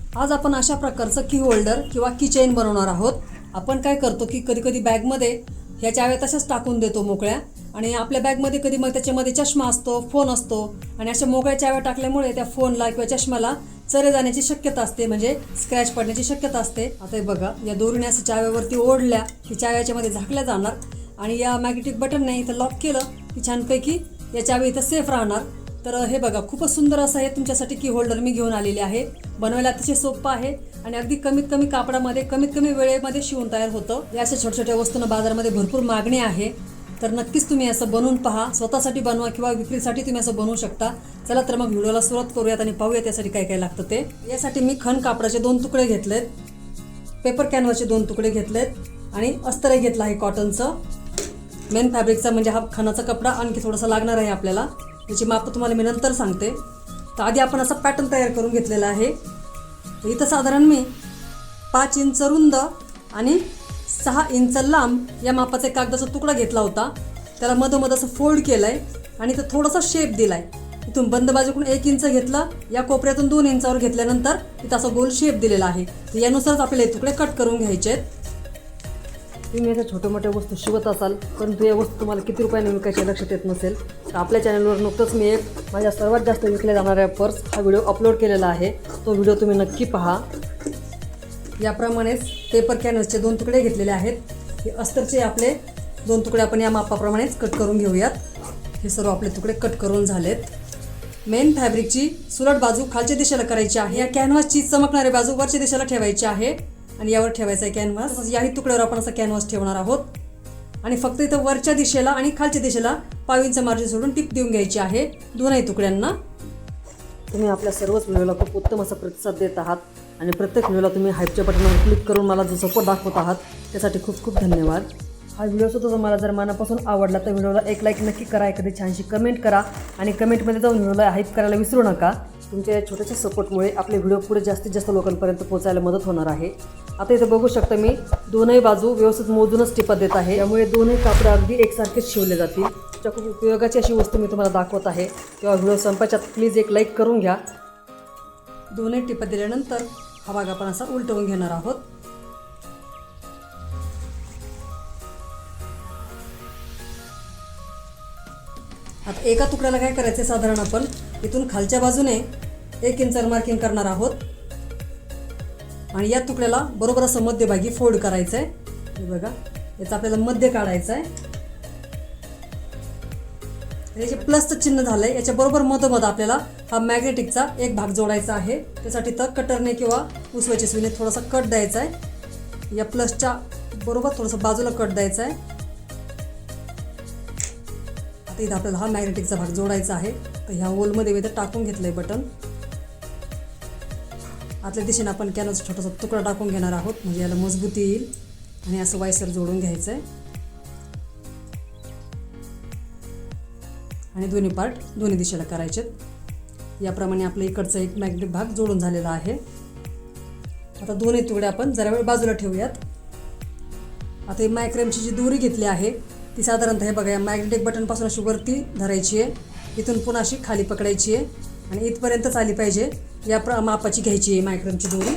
आज आपण अशा प्रकारचं की होल्डर किंवा की चेन बनवणार आहोत। आपण काय करतो की कधी कधी बॅगमध्ये ह्या चाव्या तशाच टाकून देतो मोकळ्या, आणि आपल्या बॅगमध्ये कधी मग त्याच्यामध्ये चष्मा असतो, फोन असतो, आणि अशा मोकळ्या चाव्या टाकल्यामुळे त्या फोनला किंवा चष्म्याला चरे जाण्याची शक्यता असते, म्हणजे स्क्रॅच पडण्याची शक्यता असते। आता हे बघा, या दोरीने असं चाव्यावरती ओढल्या की चाव्याच्या मध्ये झाकल्या जाणार, आणि या मॅग्नेटिक बटनने इथं लॉक केलं की छानपैकी या चावी इथं सेफ राहणार। तर हे बघा, खूपच सुंदर असं हे तुमच्यासाठी की होल्डर मी घेऊन आलेले आहे। बनवायला अतिशय सोपं आहे आणि अगदी कमीत कमी कापडामध्ये कमीत कमी वेळेमध्ये शिवून तयार होतं। या अशा छोट्या छोट्या वस्तूंना बाजारामध्ये भरपूर मागणी आहे, तर नक्कीच तुम्ही असं बनवून पहा। स्वतःसाठी बनवा किंवा विक्रीसाठी तुम्ही असं बनवू शकता। चला तर मग व्हिडिओला सुरुवात करूयात आणि पाहूया त्यासाठी काय काय लागतं ते। यासाठी मी खण कापडाचे 2 तुकडे घेतलेत, पेपर कॅनव्हासचे 2 तुकडे घेतलेत, आणि अस्तर घेतला आहे कॉटनचं। मेन फॅब्रिकचा म्हणजे हा खणाचा कपडा आणखी थोडासा लागणार आहे आपल्याला, याची माप तुम्हाला मी नंतर सांगते। तर आधी आपण असा पॅटर्न तयार करून घेतलेला आहे। इथं साधारण मी 5 इंच रुंद आणि 6 इंच लांब या मापाचा कागदाचा तुकडा घेतला होता। त्याला मधोमध असं फोल्ड केलंय आणि इथं थोडासा शेप दिलाय। इथून बंद बाजूकडून 1 इंच घेतला, या कोपऱ्यातून 2 इंचावर घेतल्यानंतर इथं असा गोल शेप दिलेला आहे। तर यानुसारच आपल्याला हे तुकडे कट करून घ्यायचे आहेत। तुम्ही अशा छोट्या मोठ्या वस्तू शिवत असाल, परंतु या वस्तू तुम्हाला किती रुपयाने विकायची लक्षात येत नसेल, तर आपल्या चॅनलवर नुकतंच मी एक माझ्या सर्वात जास्त विकल्या जाणाऱ्या पर्स हा व्हिडिओ अपलोड केलेला आहे। तो व्हिडिओ तुम्ही नक्की पहा। याप्रमाणेच पेपर कॅनव्हासचे 2 तुकडे घेतलेले आहेत। हे अस्तरचे आपले 2 तुकडे आपण या मापाप्रमाणेच कट करून घेऊयात। हे सर्व आपले तुकडे कट करून झालेत। मेन फॅब्रिकची सुलट बाजू खालच्या दिशेला करायची आहे। या कॅनव्हासची चमकणारी बाजू वरच्या दिशेला ठेवायची आहे, आणि यावर ठेवायचा आहे कॅनव्हास। याही तुकड्यावर आपण असा कॅनव्हास ठेवणार आहोत, आणि फक्त इथं वरच्या दिशेला आणि खालच्या दिशेला 5 इंच मार्जिन सोडून टिप देऊन घ्यायची आहे दोन्ही तुकड्यांना। तुम्ही आपल्या सर्वच व्हिडिओला खूप उत्तम असा प्रतिसाद देत आहात, आणि प्रत्येक व्हिडिओला तुम्ही हाईपच्या बटनावर क्लिक करून मला जो सपोर्ट दाखवत आहात त्यासाठी खूप खूप धन्यवाद। हा व्हिडिओ सुद्धा तुम्हाला जर मनापासून आवडला तर व्हिडिओला एक लाईक नक्की करा, एखादी छानशी कमेंट करा, आणि कमेंटमध्ये जाऊन व्हिडिओला हाईप करायला विसरू नका। तुमच्या या छोट्याशा सपोर्टमुळे आपले व्हिडिओ पुढे जास्तीत जास्त लोकांपर्यंत पोहोचायला मदत होणार आहे। आता इथं बघू शकता, मी दोनही बाजू व्यवस्थित मोजूनच टिपत देत आहे, त्यामुळे दोन्ही कापडं अगदी एकसारखेच शिवले जातील। खूप उपयोगाची अशी वस्तू मी तुम्हाला दाखवत आहे, तेव्हा व्हिडिओ संपायच्या प्लीज एक लाईक करून घ्या। दोन्ही टिपत दिल्यानंतर हा भाग आपण असा उलटवून घेणार आहोत। आता एका तुकड्याला काय करायचं, साधारण आपण इथून खालच्या बाजूने 1 इंच मार्किंग करणार आहोत, आणि या तुकड्याला बरोबर असं मध्यभागी फोल्ड करायचं आहे। हे बघा, याचं आपल्याला मध्य काढायचं आहे। हे जे प्लसचं चिन्ह झालंय याच्या बरोबर मधोमध आपल्याला हा मॅग्नेटिकचा एक भाग जोडायचा आहे। त्यासाठी तर कटरने किंवा उसवायच्या सुईने थोडासा कट द्यायचा आहे। या प्लसच्या बरोबर थोडंसं बाजूला कट द्यायचा आहे। आता इथं आपल्याला हा मॅग्नेटिकचा भाग जोडायचा आहे। तर ह्या होलमध्ये मी इथं टाकून घेतलंय बटन। आतल्या दिशेने आपण कॅनव्हासचा छोटासा तुकडा टाकून घेणार आहोत, म्हणजे याला मजबूती येईल, आणि असं वायसर जोडून घ्यायचं आहे, आणि दोन्ही पार्ट दोन्ही दिशेला करायचे। याप्रमाणे आपल्या इकडचा एक मॅग्नेटिक भाग जोडून झालेला आहे। आता दोन्ही तुकडे आपण जरा वेळ बाजूला ठेवूयात। आता ही मायक्रमची जी दोरी घेतली आहे ती साधारणतः हे बघा, या मॅग्नेटिक बटनपासून अशी वरती धरायची आहे, इथून पुन्हा अशी खाली पकडायची आहे, आणि इथपर्यंतच आली पाहिजे या मापाची घ्यायची आहे मायक्रमची दोरी।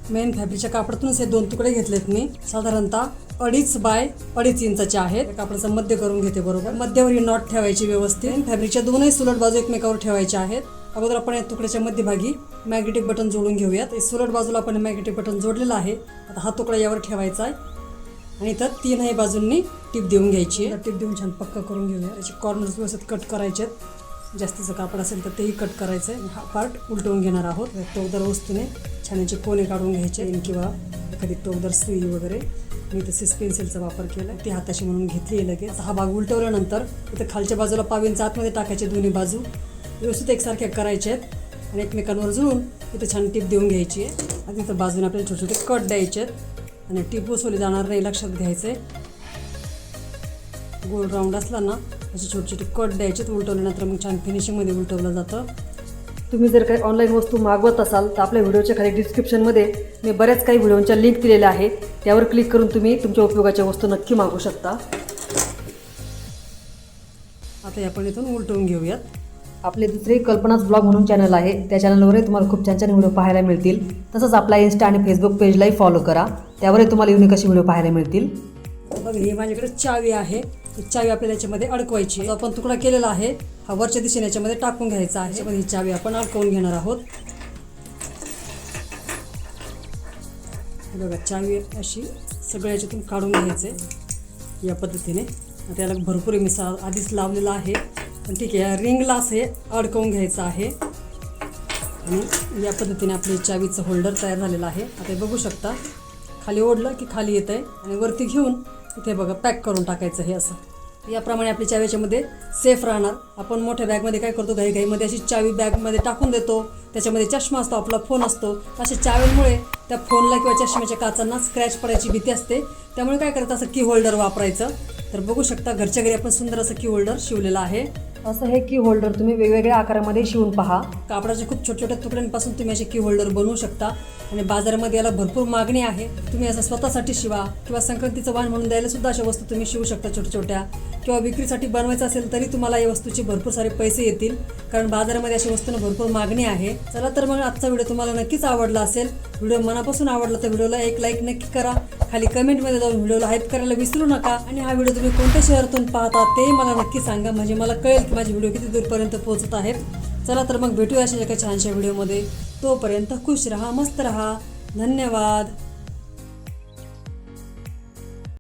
मेन फॅब्रिकच्या कापडातूनच हे 2 तुकडे घेतलेत मी, साधारणतः 2.5 बाय 2.5 इंचाचे आहेत। कापडाचं मध्य करून घेते बरोबर, मध्यावर ही नॉट ठेवायची व्यवस्थित। मेन फॅब्रिकच्या दोनही सुलट बाजू एकमेकावर ठेवायच्या आहेत। अगोदर आपण या तुकड्याच्या मध्यभागी मॅग्नेटिक बटन जोडून घेऊयात। सुलट बाजूला आपण मॅग्नेटिक बटन जोडलेलं आहे। आता हा तुकडा यावर ठेवायचा आहे, आणि इथं 3ही बाजूंनी टिप देऊन घ्यायची आहे। टिप देऊन छान पक्का करून घेऊया। त्याचे कॉर्नर्स व्यवस्थित कट करायचे आहेत। जास्तीचं कापड असेल तर तेही कट करायचं आहे। हा पार्ट उलटवून घेणार आहोत। टोकदार वस्तूने छान याचे कोने काढून घ्यायचे, किंवा एखादी टोकदार सुई वगैरे। मी इथं सिस पेन्सिलचा वापर केला, ती हाताशी म्हणून घेतली आहे लगेच। हा भाग उलटवल्यानंतर इथं खालच्या बाजूला 5 इंच आतमध्ये टाकायचे, दोन्ही बाजू व्यवस्थित एकसारख्या करायचे आहेत, आणि एकमेकांवर जुळून इथं छान टिप देऊन घ्यायची आहे। आणि इथं बाजूने आपल्याला छोटे छोटे कट द्यायचे आहेत, आणि टिप उसवली जाणार नाही, लक्षात घ्यायचं आहे। गोल राऊंड असला ना असे छोटे छोटे कट द्यायचे, उलटवल्यानंतर मग छान फिनिशिंगमध्ये उलटवलं जातं। तुम्ही जर काही ऑनलाईन वस्तू मागवत असाल तर आपल्या व्हिडिओच्या खाली डिस्क्रिप्शनमध्ये मी बऱ्याच काही व्हिडिओच्या लिंक दिलेल्या आहेत, त्यावर क्लिक करून तुम्ही तुमच्या उपयोगाच्या वस्तू नक्की मागवू शकता। आता आपण इथून उलटवून घेऊयात। आपले दुसरे कल्पनाच ब्लॉग म्हणून चॅनल आहे, त्या चॅनलवरही तुम्हाला खूप छान छान व्हिडिओ पाहायला मिळतील. तसंच आपला इंस्टा आणि फेसबुक पेजलाही फॉलो करा, त्यावरही तुम्हाला युनिक असे व्हिडिओ पाहायला मिळतील. बघ, ही माझ्याकडे चावी आहे. ही चावी आपल्याला याच्यामध्ये अडकवायची. जो आपण तुकडा केलेला आहे हा वरच्या दिशेने याच्यामध्ये टाकून घ्यायचा आहे. याच्यामध्ये ही चावी आपण अडकवून घेणार आहोत. बघा, चावी अशी सगळ्या याच्यातून काढून घ्यायचे या पद्धतीने. त्याला भरपूर मी आधीच लावलेला आहे, पण ठीक आहे. या रिंगला असं हे अडकवून घ्यायचं आहे आणि या पद्धतीने आपले चावीचं होल्डर तयार झालेलं आहे. आता हे बघू शकता, खाली ओढलं की खाली येतं आहे आणि वरती घेऊन इथे बघा पॅक करून टाकायचं. हे असं याप्रमाणे आपली चावी याच्यामध्ये सेफ राहणार. आपण मोठ्या बॅगमध्ये काय करतो, घाईमध्ये अशी चावी बॅगमध्ये टाकून देतो. त्याच्यामध्ये चष्मा असतो, आपला फोन असतो. अशा चावींमुळे त्या फोनला किंवा चष्म्याच्या काचांना स्क्रॅच पडायची भीती असते. त्यामुळे काय करायचं, असं की होल्डर वापरायचं. तर बघू शकता, घरच्या घरी आपण सुंदर असं की होल्डर शिवलेलं आहे. असं हे की होल्डर तुम्ही वेगवेगळ्या आकारामध्ये शिवून पहा. कापडाच्या खूप छोट्या छोट्या तुकड्यांपासून तुम्ही असे की होल्डर बनवू शकता आणि बाजारामध्ये याला भरपूर मागणी आहे. तुम्ही असं स्वतःसाठी शिवा किंवा संक्रांतीचं वाण म्हणून द्यायला सुद्धा अशा वस्तू तुम्ही शिवू शकता छोट्या छोट्या, किंवा विक्रीसाठी बनवायचं असेल तरी तुम्हाला या वस्तूचे भरपूर सारे पैसे येतील, कारण बाजारामध्ये अशा वस्तूंना भरपूर मागणी आहे. चला तर मग आजचा व्हिडिओ तुम्हाला नक्कीच आवडला असेल. व्हिडिओ मनापासून आवडला तर व्हिडिओला एक लाईक नक्की करा. खाली कमेंटमध्ये जाऊन व्हिडिओला हाईप करायला विसरू नका. आणि हा व्हिडिओ तुम्ही कोणत्या शहरातून पाहता ते मला नक्की सांगा, म्हणजे मला कळेल की माझे व्हिडिओ किती दूरपर्यंत पोहोचत आहेत. चला तर मग भेटूया अशा एका छानशा व्हिडिओमध्ये. तोपर्यंत खुश रहा, मस्त रहा. धन्यवाद.